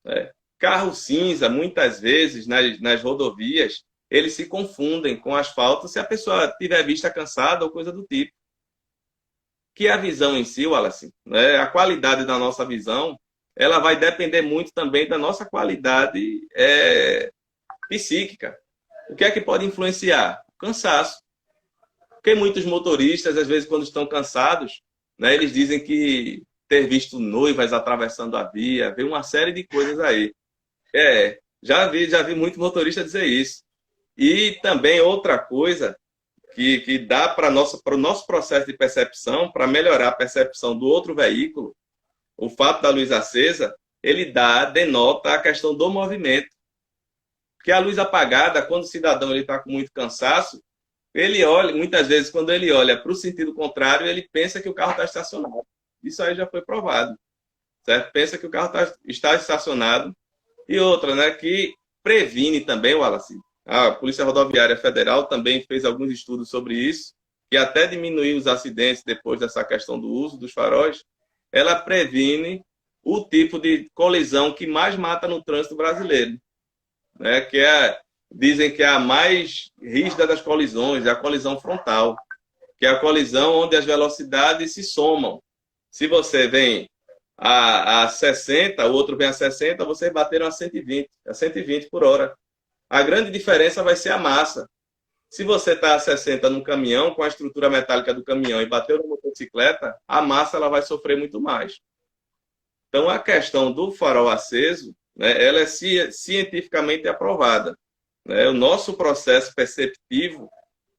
Né? Carro cinza, muitas vezes, nas rodovias, eles se confundem com asfalto se a pessoa tiver vista cansada ou coisa do tipo. Que a visão em si, Wallace, né, a qualidade da nossa visão, ela vai depender muito também da nossa qualidade psíquica. O que é que pode influenciar? O cansaço. Porque muitos motoristas, às vezes, quando estão cansados, né, eles dizem que ter visto noivas atravessando a via, vê uma série de coisas aí. Já vi muito motorista dizer isso. E também outra coisa que dá para o nosso processo de percepção, para melhorar a percepção do outro veículo, o fato da luz acesa, ele denota a questão do movimento. Porque a luz apagada, quando o cidadão está com muito cansaço, Ele olha, muitas vezes, quando ele olha para o sentido contrário, ele pensa que o carro está estacionado. Isso aí já foi provado, certo? Pensa que o carro está estacionado. E outra, né, que previne também, Wallace. A Polícia Rodoviária Federal também fez alguns estudos sobre isso, que até diminuiu os acidentes depois dessa questão do uso dos faróis. Ela previne o tipo de colisão que mais mata no trânsito brasileiro, né? Dizem que é a mais rígida das colisões, é a colisão frontal, que é a colisão onde as velocidades se somam. Se você vem a 60, o outro vem a 60, vocês bateram a 120 por hora. A grande diferença vai ser a massa. Se você está a 60 num caminhão, com a estrutura metálica do caminhão, e bateu na motocicleta, a massa ela vai sofrer muito mais. Então, a questão do farol aceso, né, ela é cientificamente aprovada, né? O nosso processo perceptivo,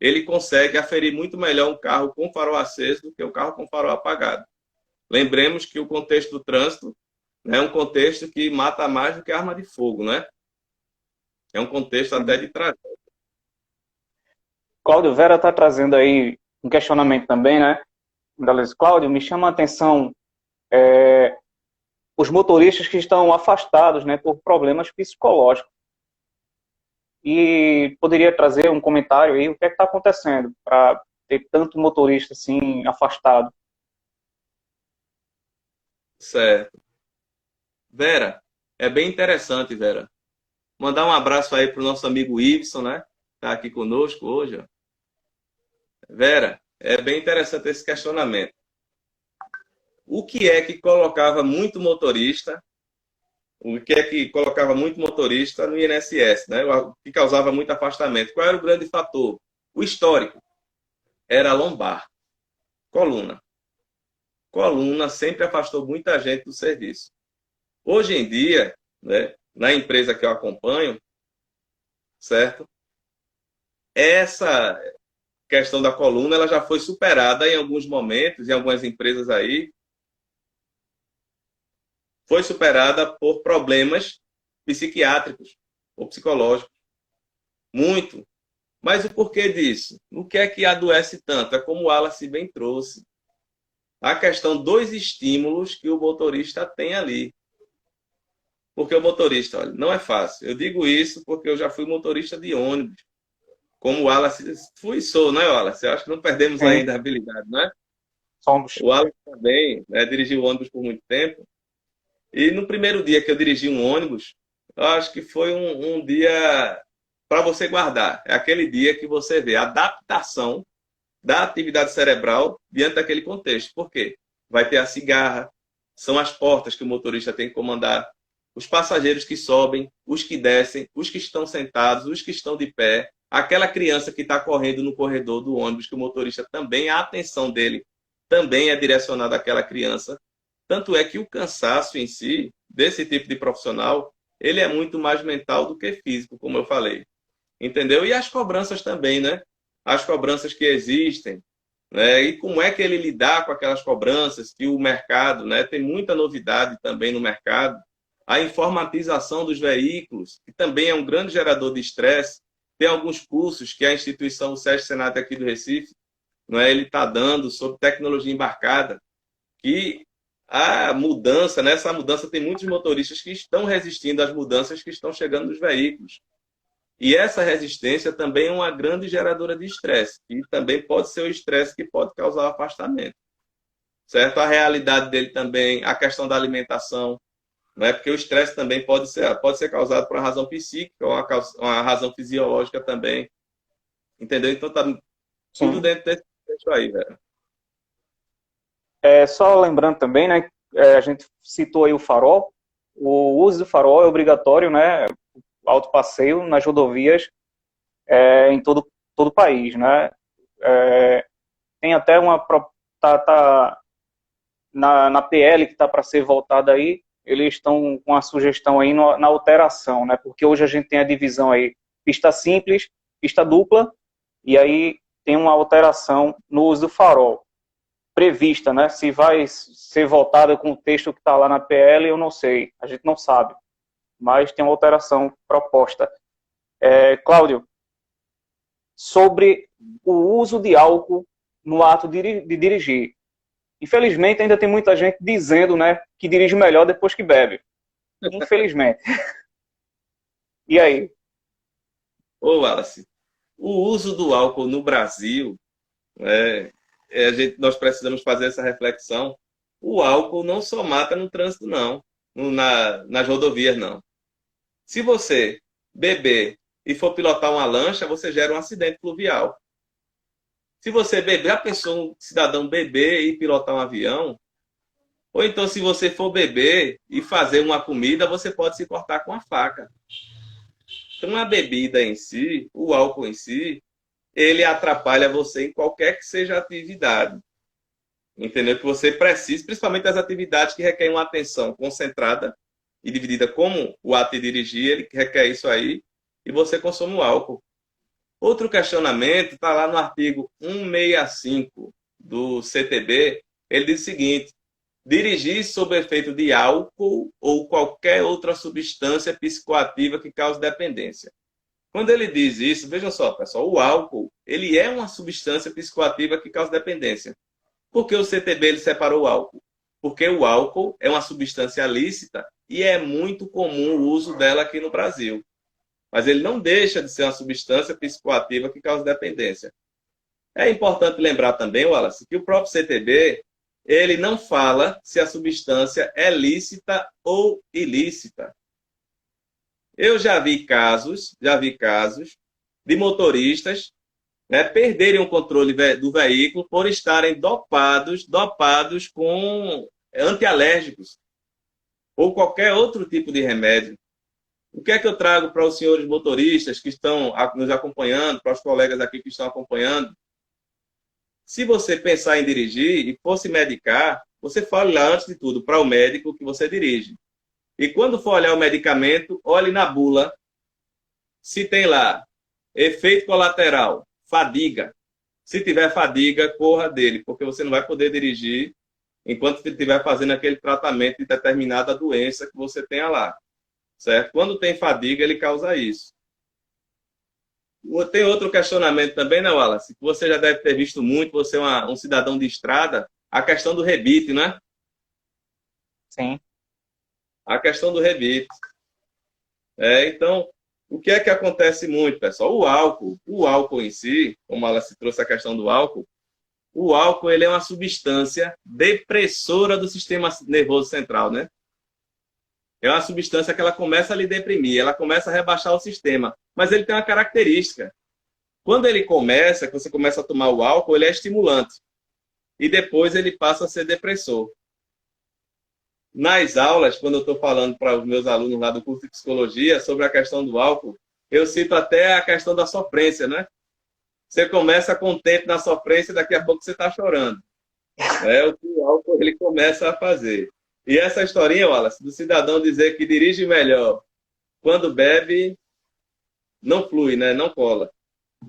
ele consegue aferir muito melhor um carro com farol aceso do que um carro com farol apagado. Lembremos que o contexto do trânsito, né, é um contexto que mata mais do que arma de fogo, né? É um contexto até de tragédia. Cláudio, Vera está trazendo aí um questionamento também, né? Cláudio, me chama a atenção os motoristas que estão afastados, né, por problemas psicológicos. E poderia trazer um comentário aí, o que é que está acontecendo para ter tanto motorista assim afastado? Certo. Vera, é bem interessante, Vera. Mandar um abraço aí para o nosso amigo Ibson, né? Está aqui conosco hoje. Ó. Vera, é bem interessante esse questionamento. O que é que colocava muito motorista? O que é que colocava muito motorista no INSS, né? O que causava muito afastamento? Qual era o grande fator? O histórico. Era a lombar. Coluna. Coluna sempre afastou muita gente do serviço. Hoje em dia, né, na empresa que eu acompanho, certo? Essa questão da coluna ela já foi superada em alguns momentos, em algumas empresas aí. Foi superada por problemas psiquiátricos ou psicológicos. Muito. Mas o porquê disso? O que é que adoece tanto? É como o Wallace bem trouxe. A questão dos estímulos que o motorista tem ali. Porque o motorista, olha, não é fácil. Eu digo isso porque eu já fui motorista de ônibus. Como o Wallace, fui e sou, né, Wallace? Eu acho que não perdemos ainda a habilidade, né? Somos. O Wallace também, né, dirigiu ônibus por muito tempo. E no primeiro dia que eu dirigi um ônibus, eu acho que foi um dia para você guardar. É aquele dia que você vê a adaptação da atividade cerebral diante daquele contexto. Por quê? Vai ter a cigarra, são as portas que o motorista tem que comandar, os passageiros que sobem, os que descem, os que estão sentados, os que estão de pé, aquela criança que está correndo no corredor do ônibus, que o motorista também, a atenção dele também é direcionada àquela criança. Tanto é que o cansaço em si, desse tipo de profissional, ele é muito mais mental do que físico, como eu falei. Entendeu? E as cobranças também, né? As cobranças que existem, né? E como é que ele lidar com aquelas cobranças, que o mercado, né? Tem muita novidade também no mercado. A informatização dos veículos, que também é um grande gerador de estresse. Tem alguns cursos que a instituição, o SESC Senat aqui do Recife, não é? Ele está dando sobre tecnologia embarcada, que a mudança, nessa mudança tem muitos motoristas que estão resistindo às mudanças que estão chegando nos veículos. E essa resistência também é uma grande geradora de estresse. E também pode ser o estresse que pode causar o afastamento. Certo? A realidade dele também, a questão da alimentação, né? Porque o estresse também pode ser causado por uma razão psíquica ou uma razão fisiológica também. Entendeu? Então tá tudo dentro desse contexto aí, velho. Só lembrando também, né? A gente citou aí o farol. O uso do farol é obrigatório, né? Autopasseio nas rodovias em todo o país, né? Tem até na PL que está para ser voltada aí, eles estão com a sugestão aí na alteração, né? Porque hoje a gente tem a divisão aí, pista simples, pista dupla, e aí tem uma alteração no uso do farol prevista, né? Se vai ser voltada com o texto que está lá na PL, eu não sei, a gente não sabe. Mas tem uma alteração proposta. Cláudio, sobre o uso de álcool no ato de dirigir. Infelizmente, ainda tem muita gente dizendo, né, que dirige melhor depois que bebe. Infelizmente. E aí? Ô, Wallace, o uso do álcool no Brasil, nós precisamos fazer essa reflexão. O álcool não só mata no trânsito, não, nas rodovias, não. Se você beber e for pilotar uma lancha, você gera um acidente fluvial. Se você beber, já pensou um cidadão beber e pilotar um avião? Ou então, se você for beber e fazer uma comida, você pode se cortar com a faca. Então, a bebida em si, o álcool em si, ele atrapalha você em qualquer que seja a atividade. Entendeu? Que você precisa, principalmente as atividades que requerem uma atenção concentrada e dividida, como o ato de dirigir, ele requer isso aí, e você consome o álcool. Outro questionamento está lá no artigo 165 do CTB, ele diz o seguinte: dirigir sob efeito de álcool ou qualquer outra substância psicoativa que cause dependência. Quando ele diz isso, vejam só, pessoal, o álcool, ele é uma substância psicoativa que causa dependência. Por que o CTB ele separou o álcool? Porque o álcool é uma substância lícita e é muito comum o uso dela aqui no Brasil. Mas ele não deixa de ser uma substância psicoativa que causa dependência. É importante lembrar também, Wallace, que o próprio CTB, ele não fala se a substância é lícita ou ilícita. Eu já vi casos de motoristas, né, perderem o controle do veículo por estarem dopados com antialérgicos ou qualquer outro tipo de remédio. O que é que eu trago para os senhores motoristas que estão nos acompanhando, para os colegas aqui que estão acompanhando? Se você pensar em dirigir e for se medicar, você fale lá, antes de tudo, para o médico que você dirige. E quando for olhar o medicamento, olhe na bula se tem lá efeito colateral, fadiga. Se tiver fadiga, corra dele, porque você não vai poder dirigir enquanto você estiver fazendo aquele tratamento de determinada doença que você tenha lá. Certo? Quando tem fadiga, ele causa isso. Tem outro questionamento também, né, Wallace? Que você já deve ter visto muito, você é um cidadão de estrada, a questão do rebite, né? Sim. A questão do rebite. Então, o que é que acontece muito, pessoal? O álcool em si, como ela se trouxe a questão do álcool, o álcool ele é uma substância depressora do sistema nervoso central, né? É uma substância que ela começa a lhe deprimir, ela começa a rebaixar o sistema. Mas ele tem uma característica. Quando ele começa, que você começa a tomar o álcool, ele é estimulante. E depois ele passa a ser depressor. Nas aulas, quando eu estou falando para os meus alunos lá do curso de psicologia sobre a questão do álcool, eu cito até a questão da sofrência, né? Você começa contente na sofrência e daqui a pouco você está chorando. É o que o álcool ele começa a fazer. E essa historinha, Wallace, do cidadão dizer que dirige melhor quando bebe, não flui, né? Não cola.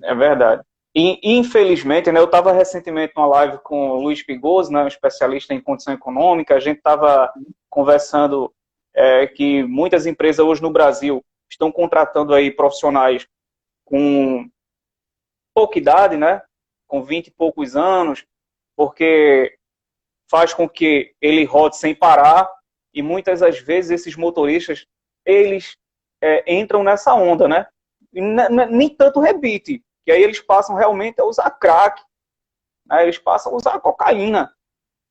É verdade. E, infelizmente, né, eu estava recentemente numa live com o Luiz Pigoso, né, um especialista em condição econômica. A gente estava conversando que muitas empresas hoje no Brasil estão contratando aí profissionais com pouca idade, né, com 20 e poucos anos, porque faz com que ele rode sem parar, e muitas das vezes esses motoristas, eles entram nessa onda, né? E nem tanto rebite, que aí eles passam realmente a usar crack, né? Eles passam a usar cocaína,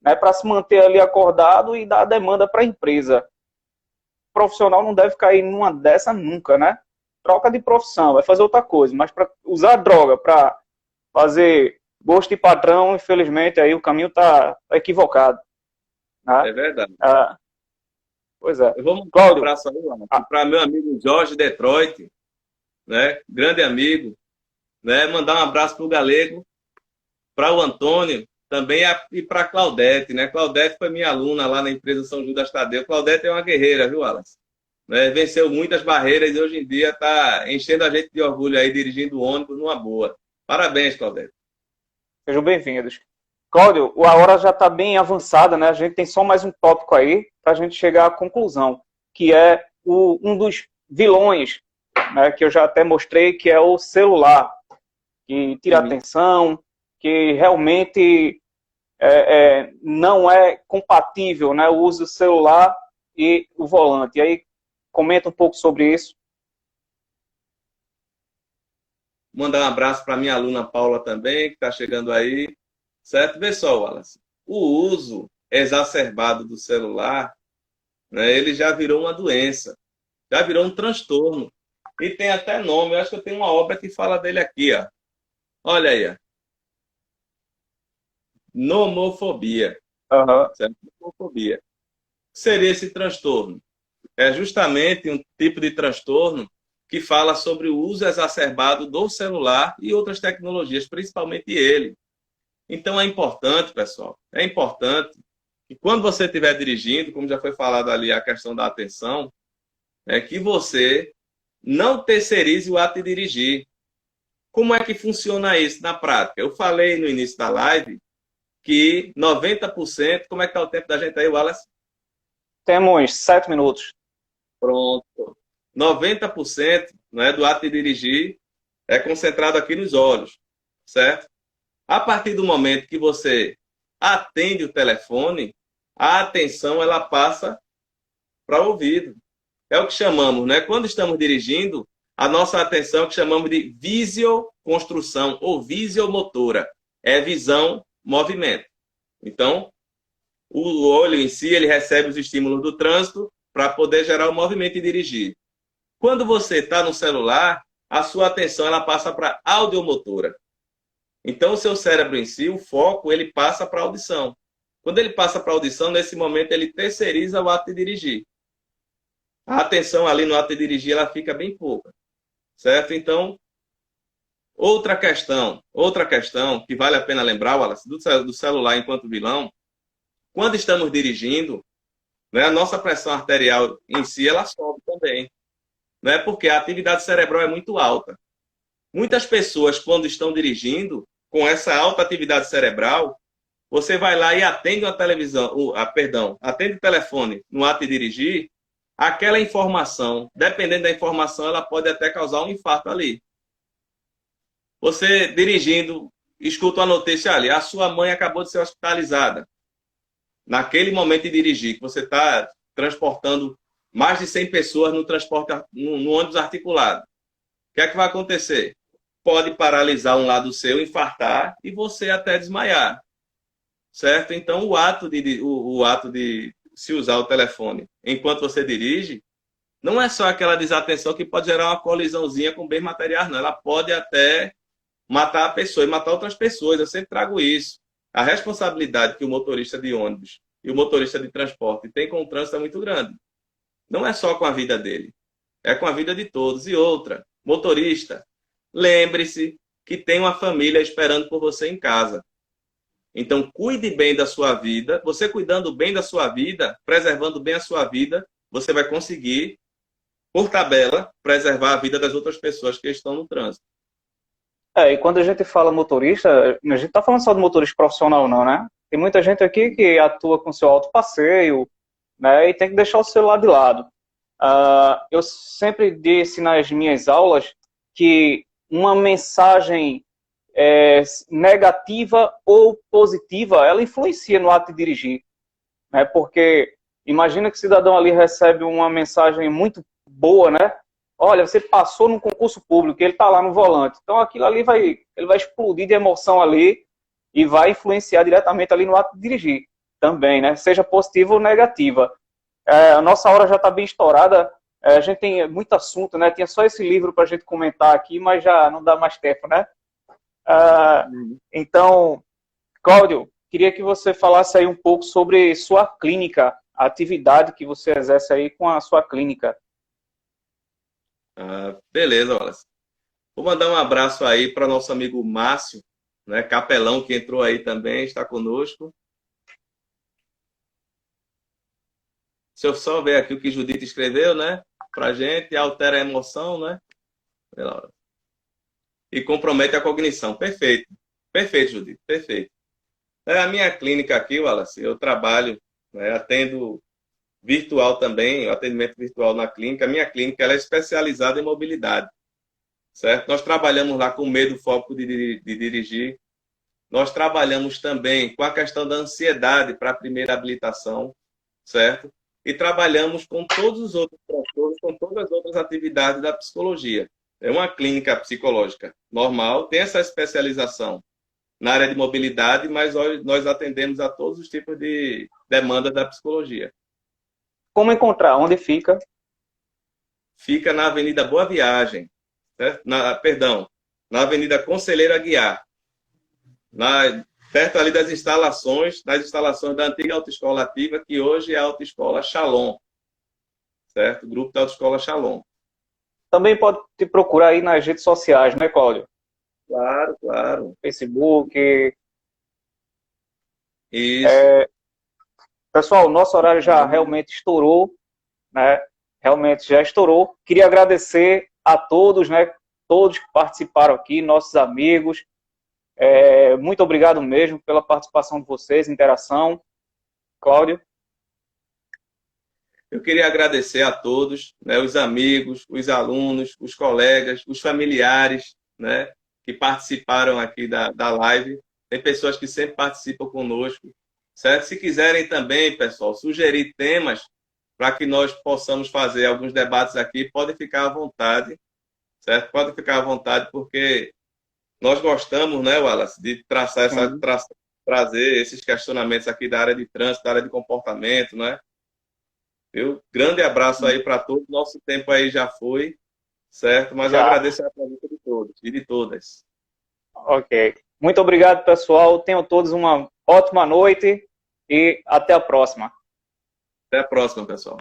né? Para se manter ali acordado e dar demanda para a empresa. O profissional não deve cair numa dessa nunca, né? Troca de profissão, vai fazer outra coisa, mas para usar droga, para fazer gosto de patrão, infelizmente, aí o caminho está equivocado. Né? É verdade. Pois é. Eu vou mandar Cláudio, um abraço para meu amigo Jorge Detroit, né? Grande amigo. Né? Mandar um abraço para o Galego, para o Antônio, também e para a Claudete. Né? Claudete foi minha aluna lá na empresa São Judas Tadeu. Claudete é uma guerreira, viu, Wallace? Né? Venceu muitas barreiras e hoje em dia está enchendo a gente de orgulho aí, dirigindo o ônibus numa boa. Parabéns, Claudete. Sejam bem-vindos. Cláudio, a hora já está bem avançada, né? A gente tem só mais um tópico aí para a gente chegar à conclusão, que é um dos vilões, né, que eu já até mostrei, que é o celular, que tira a atenção, que realmente não é compatível, né, o uso do celular e o volante. E aí, comenta um pouco sobre isso. Mandar um abraço para minha aluna Paula também, que está chegando aí. Certo? Vê só, Wallace. O uso exacerbado do celular, né, ele já virou uma doença, já virou um transtorno. E tem até nome, eu acho que eu tenho uma obra que fala dele aqui, ó. Olha aí, ó. Nomofobia. Uhum. Certo? Nomofobia. O que seria esse transtorno? É justamente um tipo de transtorno que fala sobre o uso exacerbado do celular e outras tecnologias, principalmente ele. Então é importante, pessoal, é importante que quando você estiver dirigindo, como já foi falado ali a questão da atenção, é que você não terceirize o ato de dirigir. Como é que funciona isso na prática? Eu falei no início da live que 90%, como é que está o tempo da gente aí, Wallace? Temos 7 minutos. Pronto. 90%, né, do ato de dirigir é concentrado aqui nos olhos, certo? A partir do momento que você atende o telefone, a atenção ela passa para o ouvido. É o que chamamos, né? Quando estamos dirigindo, a nossa atenção é o que chamamos de visioconstrução ou visiomotora. É visão, movimento. Então, o olho em si, ele recebe os estímulos do trânsito para poder gerar o movimento e dirigir. Quando você está no celular, a sua atenção ela passa para a audiomotora. Então, o seu cérebro em si, o foco, ele passa para a audição. Quando ele passa para a audição, nesse momento, ele terceiriza o ato de dirigir. A atenção ali no ato de dirigir, ela fica bem pouca. Certo? Então, outra questão que vale a pena lembrar, Wallace, do celular enquanto vilão, quando estamos dirigindo, né, a nossa pressão arterial em si, ela sobe também. Né, porque a atividade cerebral é muito alta. Muitas pessoas, quando estão dirigindo, com essa alta atividade cerebral, você vai lá e atende uma televisão, atende o telefone no ato de dirigir, aquela informação, dependendo da informação, ela pode até causar um infarto ali. Você dirigindo, escuta uma notícia ali, a sua mãe acabou de ser hospitalizada. Naquele momento de dirigir, que você está transportando mais de 100 pessoas no transporte, no ônibus articulado. O que é que vai acontecer? Pode paralisar um lado seu, infartar e você até desmaiar. Certo? Então, o ato de se usar o telefone enquanto você dirige, não é só aquela desatenção que pode gerar uma colisãozinha com bens materiais, não. Ela pode até matar a pessoa e matar outras pessoas. Eu sempre trago isso. A responsabilidade que o motorista de ônibus e o motorista de transporte tem com o trânsito é muito grande. Não é só com a vida dele, é com a vida de todos. E outra, motorista, lembre-se que tem uma família esperando por você em casa. Então, cuide bem da sua vida. Você cuidando bem da sua vida, preservando bem a sua vida, você vai conseguir, por tabela, preservar a vida das outras pessoas que estão no trânsito. E quando a gente fala motorista, a gente está falando só de motorista profissional, não, né? Tem muita gente aqui que atua com seu auto passeio, né? E tem que deixar o celular de lado. Eu sempre disse nas minhas aulas que uma mensagem negativa ou positiva, ela influencia no ato de dirigir, né? Porque imagina que o cidadão ali recebe uma mensagem muito boa, né? Olha, você passou num concurso público, ele está lá no volante. Então aquilo ali ele vai explodir de emoção ali e vai influenciar diretamente ali no ato de dirigir também, né? Seja positiva ou negativa. A nossa hora já está bem estourada. A gente tem muito assunto, né? Tinha só esse livro para a gente comentar aqui, mas já não dá mais tempo, né? Então, Cláudio, queria que você falasse aí um pouco sobre sua clínica, a atividade que você exerce aí com a sua clínica. Beleza, Wallace. Vou mandar um abraço aí para nosso amigo Márcio, né, capelão, que entrou aí também, está conosco. Se eu só ver aqui o que Judite escreveu, né, para a gente, altera a emoção, né, e compromete a cognição. Perfeito. Perfeito, Judite, perfeito. A minha clínica aqui, Wallace, eu trabalho, né, atendo virtual também, atendimento virtual na clínica. A minha clínica ela é especializada em mobilidade. certo? Nós trabalhamos lá com medo foco de dirigir. Nós trabalhamos também com a questão da ansiedade para a primeira habilitação, certo? E trabalhamos com todos os outros transtornos, com todas as outras atividades da psicologia. É uma clínica psicológica normal, tem essa especialização na área de mobilidade, mas nós atendemos a todos os tipos de demanda da psicologia. Como encontrar? Onde fica? Fica na Avenida Boa Viagem, certo? Na Avenida Conselheiro Aguiar, perto ali das instalações da antiga Autoescola Ativa, que hoje é a Autoescola Shalom, certo? O grupo da Autoescola Shalom. Também pode te procurar aí nas redes sociais, né, Cláudio? Claro, claro. Facebook. Isso. Pessoal, o nosso horário já realmente estourou, né? Realmente já estourou. Queria agradecer a todos, né? Todos que participaram aqui, nossos amigos. Muito obrigado mesmo pela participação de vocês, interação. Cláudio? Eu queria agradecer a todos, né, os amigos, os alunos, os colegas, os familiares, né, que participaram aqui da live. Tem pessoas que sempre participam conosco, certo? Se quiserem também, pessoal, sugerir temas para que nós possamos fazer alguns debates aqui, podem ficar à vontade, certo? Podem ficar à vontade, porque nós gostamos, né, Wallace, de trazer esses questionamentos aqui da área de trânsito, da área de comportamento, né? Grande abraço aí para todos. Nosso tempo aí já foi, certo? Mas eu agradeço a presença de todos e de todas. Ok. Muito obrigado, pessoal. Tenham todos uma ótima noite e até a próxima. Até a próxima, pessoal.